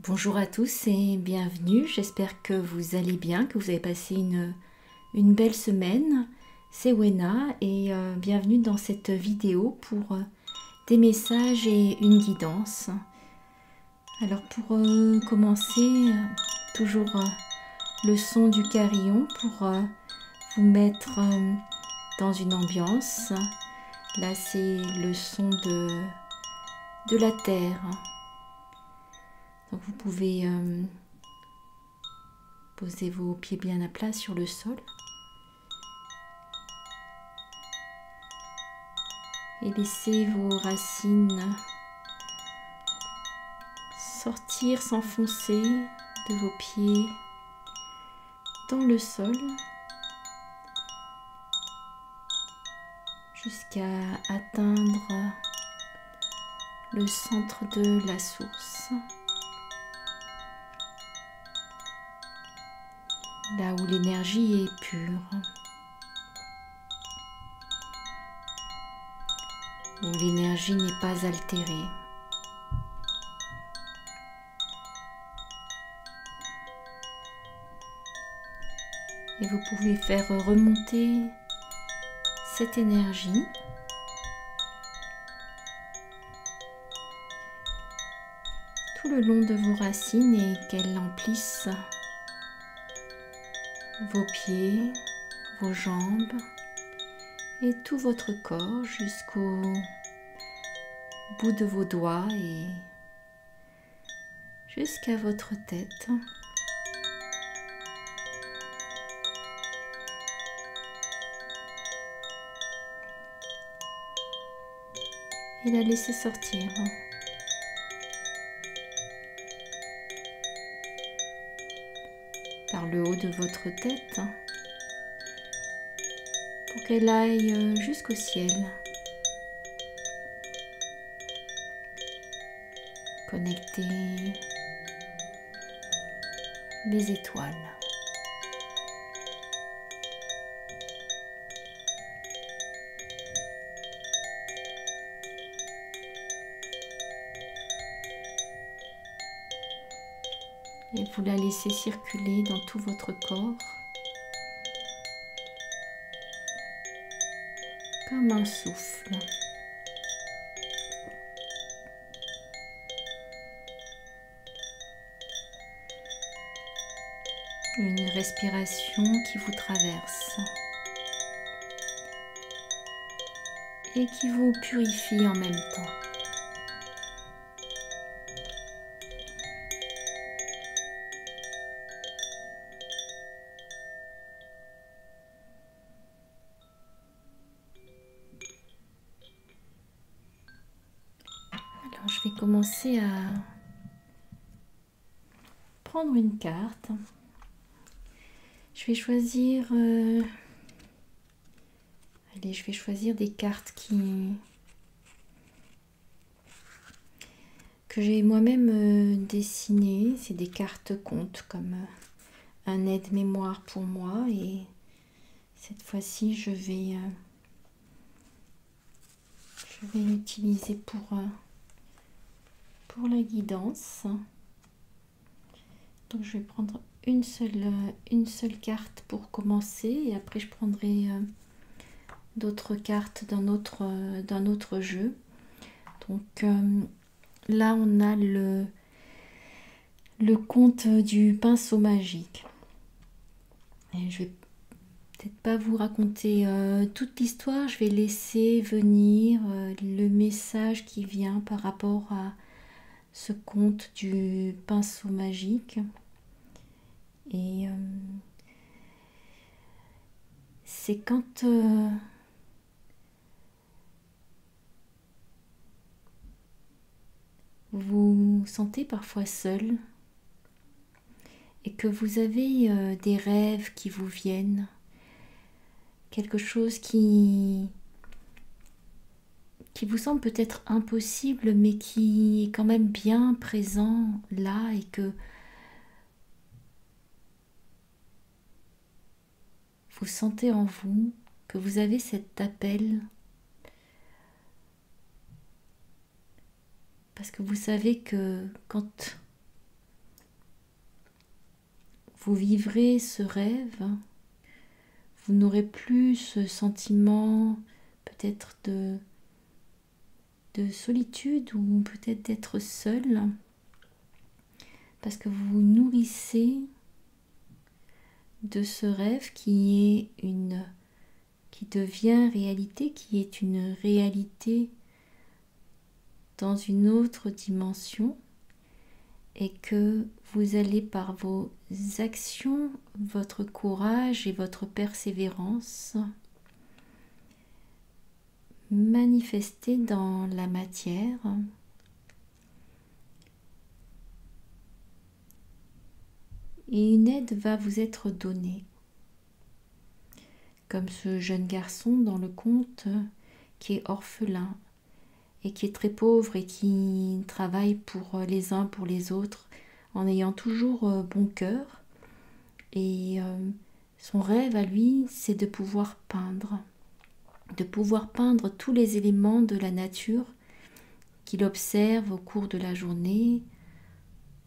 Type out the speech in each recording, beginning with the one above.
Bonjour à tous et bienvenue, j'espère que vous allez bien, que vous avez passé une belle semaine. C'est Wena et bienvenue dans cette vidéo pour des messages et une guidance. Alors pour commencer, toujours le son du carillon pour vous mettre dans une ambiance. Là c'est le son de la terre. Donc vous pouvez poser vos pieds bien à plat sur le sol et laisser vos racines sortir, s'enfoncer de vos pieds dans le sol jusqu'à atteindre le centre de la source. Là où l'énergie est pure, où l'énergie n'est pas altérée. Et vous pouvez faire remonter cette énergie tout le long de vos racines et qu'elle emplisse vos pieds, vos jambes et tout votre corps jusqu'au bout de vos doigts et jusqu'à votre tête. Et la laisser sortir. Par le haut de votre tête pour qu'elle aille jusqu'au ciel. Connecter les étoiles. Et vous la laissez circuler dans tout votre corps comme un souffle. Une respiration qui vous traverse et qui vous purifie en même temps. Alors je vais commencer à prendre une carte. Je vais choisir allez, je vais choisir des cartes que j'ai moi-même dessinées. C'est des cartes contes comme un aide-mémoire pour moi et cette fois-ci je vais l'utiliser pour la guidance. Donc je vais prendre une seule carte pour commencer et après je prendrai d'autres cartes d'un autre jeu. Donc là on a le conte du pinceau magique. Et je vais peut-être pas vous raconter toute l'histoire, je vais laisser venir le message qui vient par rapport à ce conte du pinceau magique. Et c'est quand vous vous sentez parfois seul et que vous avez des rêves qui vous viennent, quelque chose qui vous semble peut-être impossible mais qui est quand même bien présent là et que vous sentez en vous, que vous avez cet appel parce que vous savez que quand vous vivrez ce rêve, vous n'aurez plus ce sentiment peut-être de solitude ou peut-être d'être seul, parce que vous vous nourrissez de ce rêve qui devient réalité, qui est une réalité dans une autre dimension, et que vous allez par vos actions, votre courage et votre persévérance manifester dans la matière et une aide va vous être donnée. Comme ce jeune garçon dans le conte qui est orphelin et qui est très pauvre et qui travaille pour les uns pour les autres en ayant toujours bon cœur. Et son rêve à lui, c'est de pouvoir peindre tous les éléments de la nature qu'il observe au cours de la journée,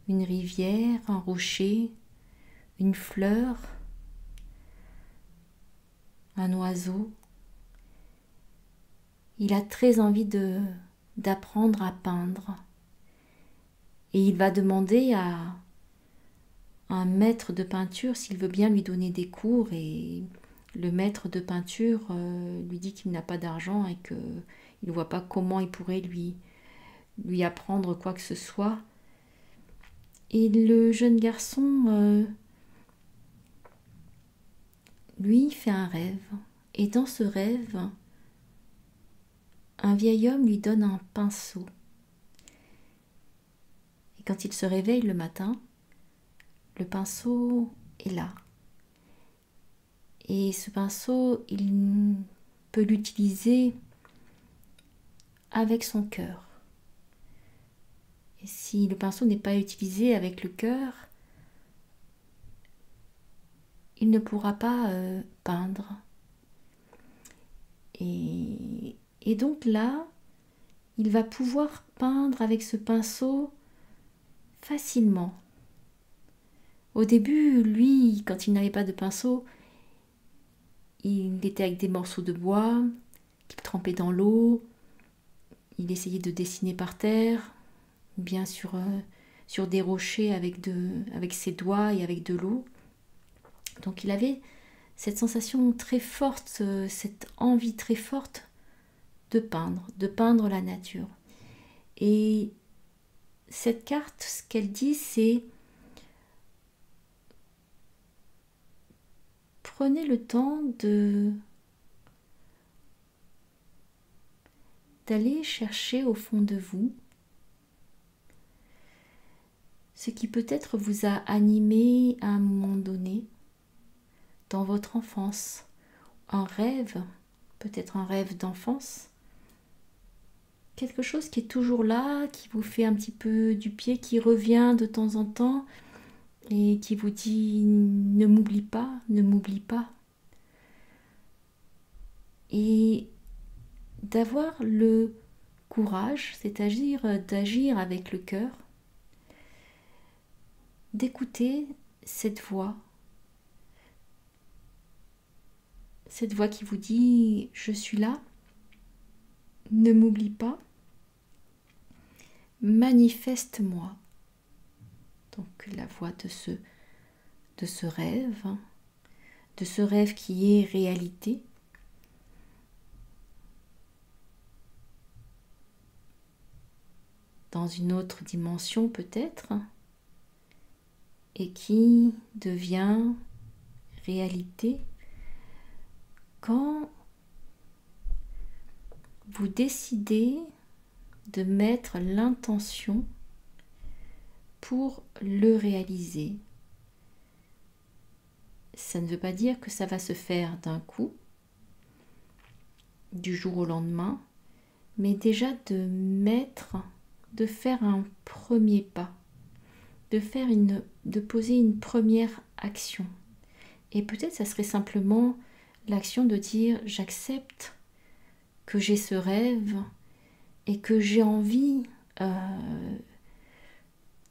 une rivière, un rocher, une fleur, un oiseau. Il a très envie d'apprendre à peindre. Et il va demander à un maître de peinture s'il veut bien lui donner des cours, et le maître de peinture lui dit qu'il n'a pas d'argent et qu'il ne voit pas comment il pourrait lui apprendre quoi que ce soit. Et le jeune garçon, lui, fait un rêve. Et dans ce rêve, un vieil homme lui donne un pinceau. Et quand il se réveille le matin, le pinceau est là. Et ce pinceau, il peut l'utiliser avec son cœur. Et si le pinceau n'est pas utilisé avec le cœur, il ne pourra pas peindre. Et donc là, il va pouvoir peindre avec ce pinceau facilement. Au début, lui, quand il n'avait pas de pinceau, il était avec des morceaux de bois qu'il trempait dans l'eau. Il essayait de dessiner par terre, bien sur des rochers avec ses doigts et avec de l'eau. Donc il avait cette sensation très forte, cette envie très forte de peindre la nature. Et cette carte, ce qu'elle dit, c'est: prenez le temps d'aller chercher au fond de vous ce qui peut-être vous a animé à un moment donné dans votre enfance, un rêve, peut-être un rêve d'enfance, quelque chose qui est toujours là, qui vous fait un petit peu du pied, qui revient de temps en temps et qui vous dit: ne m'oublie pas, ne m'oublie pas. Et d'avoir le courage, c'est-à-dire d'agir avec le cœur, d'écouter cette voix qui vous dit: je suis là, ne m'oublie pas, manifeste-moi. Donc la voix de ce rêve qui est réalité. Dans une autre dimension peut-être, et qui devient réalité quand vous décidez de mettre l'intention pour le réaliser. Ça ne veut pas dire que ça va se faire d'un coup, du jour au lendemain, mais déjà de faire un premier pas, de poser une première action. Et peut-être ça serait simplement l'action de dire: j'accepte que j'ai ce rêve et que j'ai envie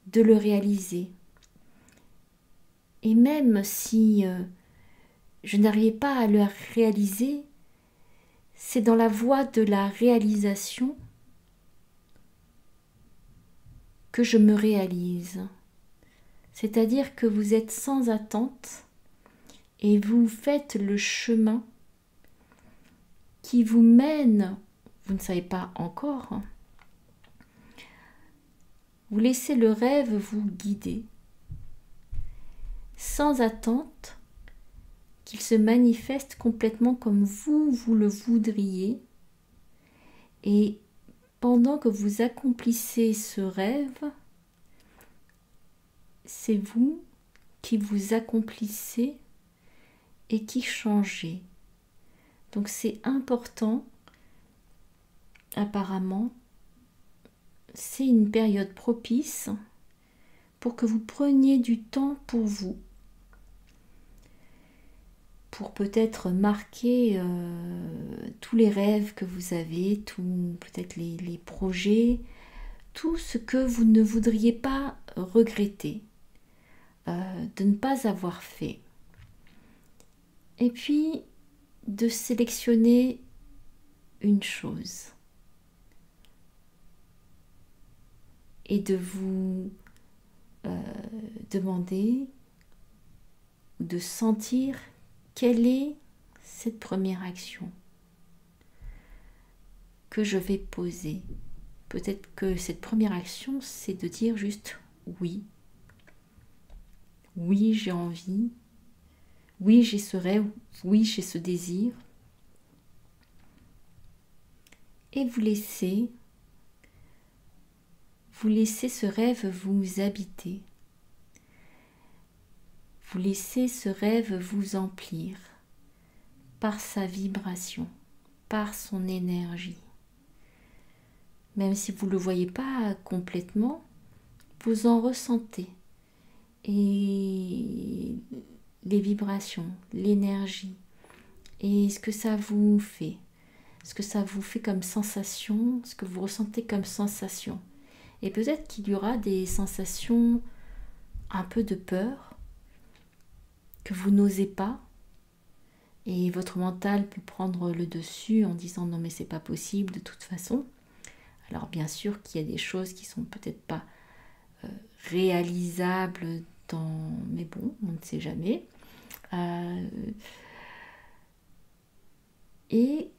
de le réaliser. Et même si je n'arrivais pas à le réaliser, c'est dans la voie de la réalisation que je me réalise. C'est-à-dire que vous êtes sans attente et vous faites le chemin qui vous mène, vous ne savez pas encore, hein. Vous laissez le rêve vous guider, sans attente qu'il se manifeste complètement comme vous le voudriez. Et pendant que vous accomplissez ce rêve, c'est vous qui vous accomplissez et qui changez. Donc c'est important, apparemment, c'est une période propice pour que vous preniez du temps pour vous, pour peut-être marquer tous les rêves que vous avez, peut-être les projets, tout ce que vous ne voudriez pas regretter de ne pas avoir fait. Et puis de sélectionner une chose et de vous demander, de sentir quelle est cette première action que je vais poser. Peut-être que cette première action, c'est de dire juste oui. Oui, j'ai envie. Oui, j'ai ce rêve. Oui, j'ai ce désir. Et vous laissez ce rêve vous habiter. Vous laissez ce rêve vous emplir par sa vibration, par son énergie. Même si vous ne le voyez pas complètement, vous en ressentez. Et les vibrations, l'énergie, et ce que ça vous fait, ce que ça vous fait comme sensation, ce que vous ressentez comme sensation. Et peut-être qu'il y aura des sensations un peu de peur, que vous n'osez pas, et votre mental peut prendre le dessus en disant non mais c'est pas possible de toute façon. Alors bien sûr qu'il y a des choses qui sont peut-être pas réalisables mais bon, on ne sait jamais. Et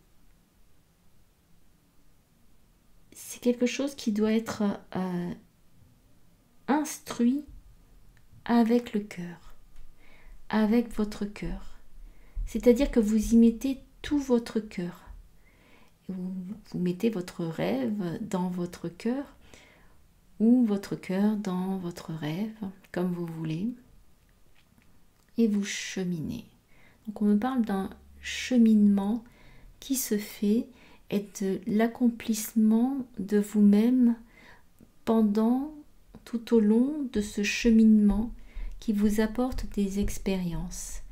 c'est quelque chose qui doit être instruit avec le cœur, avec votre cœur. C'est-à-dire que vous y mettez tout votre cœur. Vous mettez votre rêve dans votre cœur ou votre cœur dans votre rêve, comme vous voulez, et vous cheminez. Donc on me parle d'un cheminement qui se fait et de l'accomplissement de vous-même tout au long de ce cheminement qui vous apporte des expériences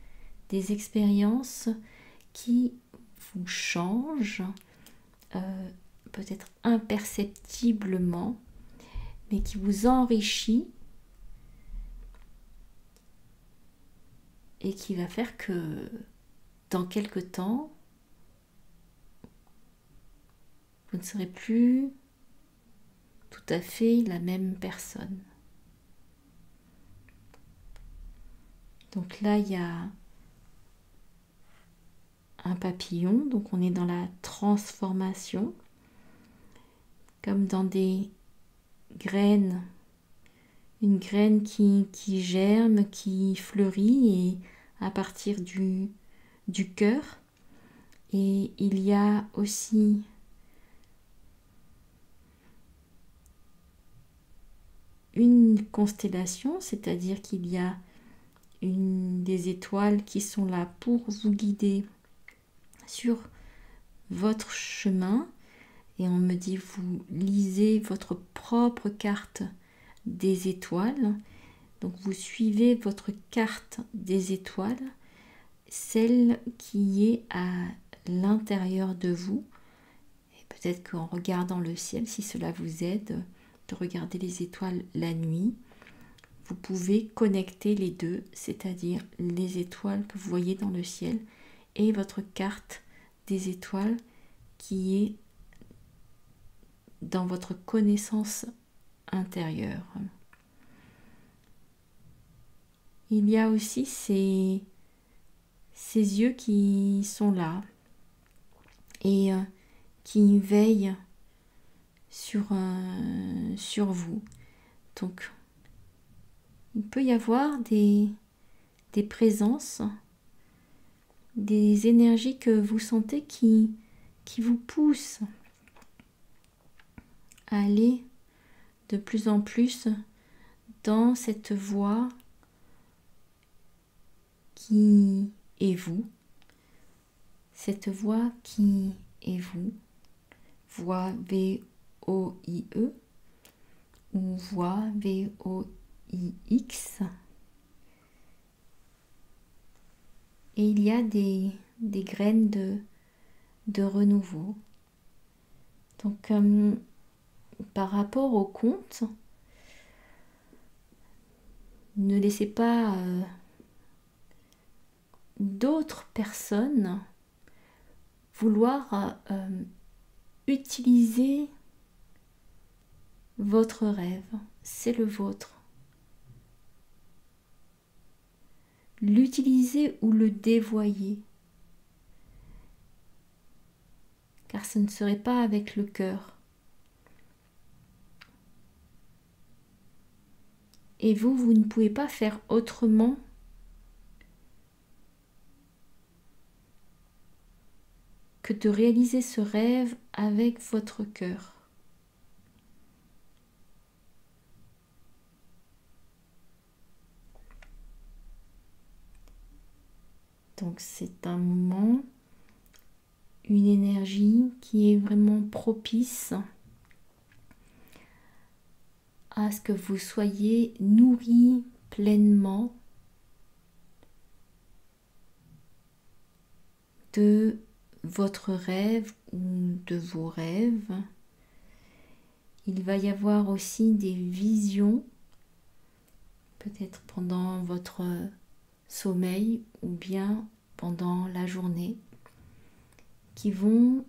qui vous changent, peut-être imperceptiblement, mais qui vous enrichit et qui va faire que dans quelque temps, vous ne serez plus tout à fait la même personne. Donc là, il y a un papillon, donc on est dans la transformation, comme dans des graines, une graine qui germe, qui fleurit et à partir du cœur. Et il y a aussi une constellation, c'est-à-dire qu'il y a des étoiles qui sont là pour vous guider sur votre chemin. Et on me dit, vous lisez votre propre carte des étoiles. Donc vous suivez votre carte des étoiles, celle qui est à l'intérieur de vous. Et peut-être qu'en regardant le ciel, si cela vous aide, de regarder les étoiles la nuit, vous pouvez connecter les deux, c'est-à-dire les étoiles que vous voyez dans le ciel et votre carte des étoiles qui est dans votre connaissance intérieure. Il y a aussi ces yeux qui sont là et qui veillent sur vous. Donc, il peut y avoir des présences, des énergies que vous sentez qui vous poussent à aller de plus en plus dans cette voie qui est vous, cette voie qui est vous, voie V-O-I-E ou voie V-O-I-X. Et il y a des graines de renouveau. Donc, par rapport au conte, ne laissez pas d'autres personnes vouloir utiliser votre rêve. C'est le vôtre. L'utiliser ou le dévoyer, car ce ne serait pas avec le cœur. Et vous ne pouvez pas faire autrement que de réaliser ce rêve avec votre cœur. Donc c'est un moment, une énergie qui est vraiment propice à ce que vous soyez nourri pleinement de votre rêve ou de vos rêves. Il va y avoir aussi des visions, peut-être pendant votre sommeil ou bien pendant la journée, qui vont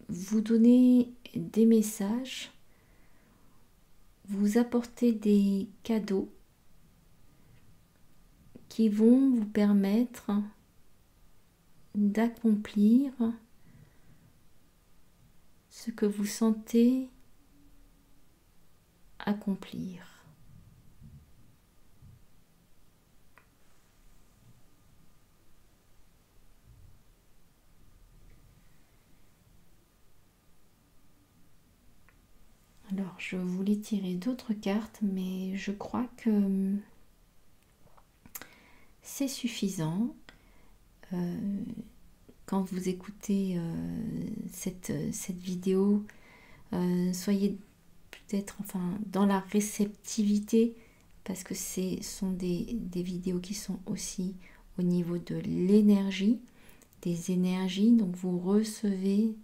vous donner des messages, vous apporter des cadeaux qui vont vous permettre d'accomplir ce que vous sentez accomplir. Alors, je voulais tirer d'autres cartes, mais je crois que c'est suffisant. Quand vous écoutez cette vidéo, soyez peut-être dans la réceptivité, parce que ce sont des vidéos qui sont aussi au niveau de l'énergie, des énergies. Donc vous recevez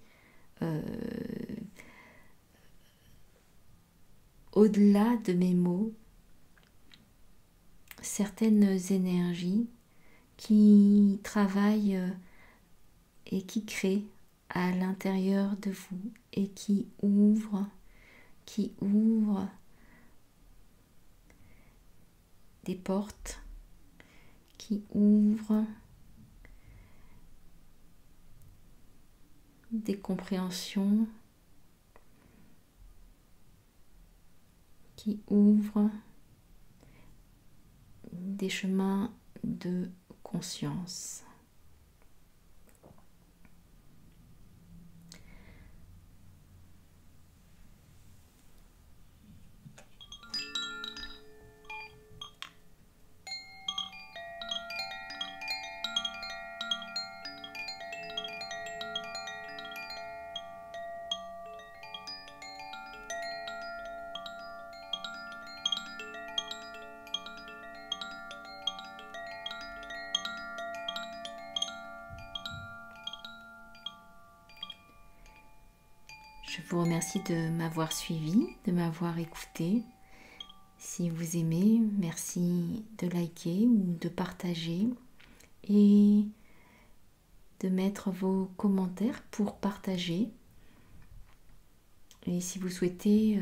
au-delà de mes mots certaines énergies qui travaillent et qui créent à l'intérieur de vous et qui ouvrent des portes, qui ouvrent des compréhensions, qui ouvrent des chemins de conscience. Je vous remercie de m'avoir suivi, de m'avoir écouté. Si vous aimez, merci de liker ou de partager et de mettre vos commentaires pour partager. Et si vous souhaitez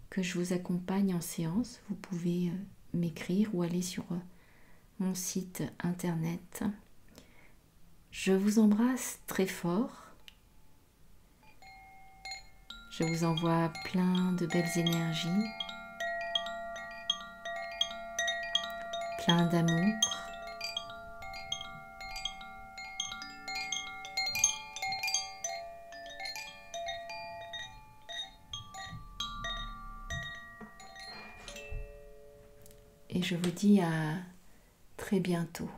que je vous accompagne en séance, vous pouvez m'écrire ou aller sur mon site internet. Je vous embrasse très fort. Je vous envoie plein de belles énergies, plein d'amour. Et je vous dis à très bientôt.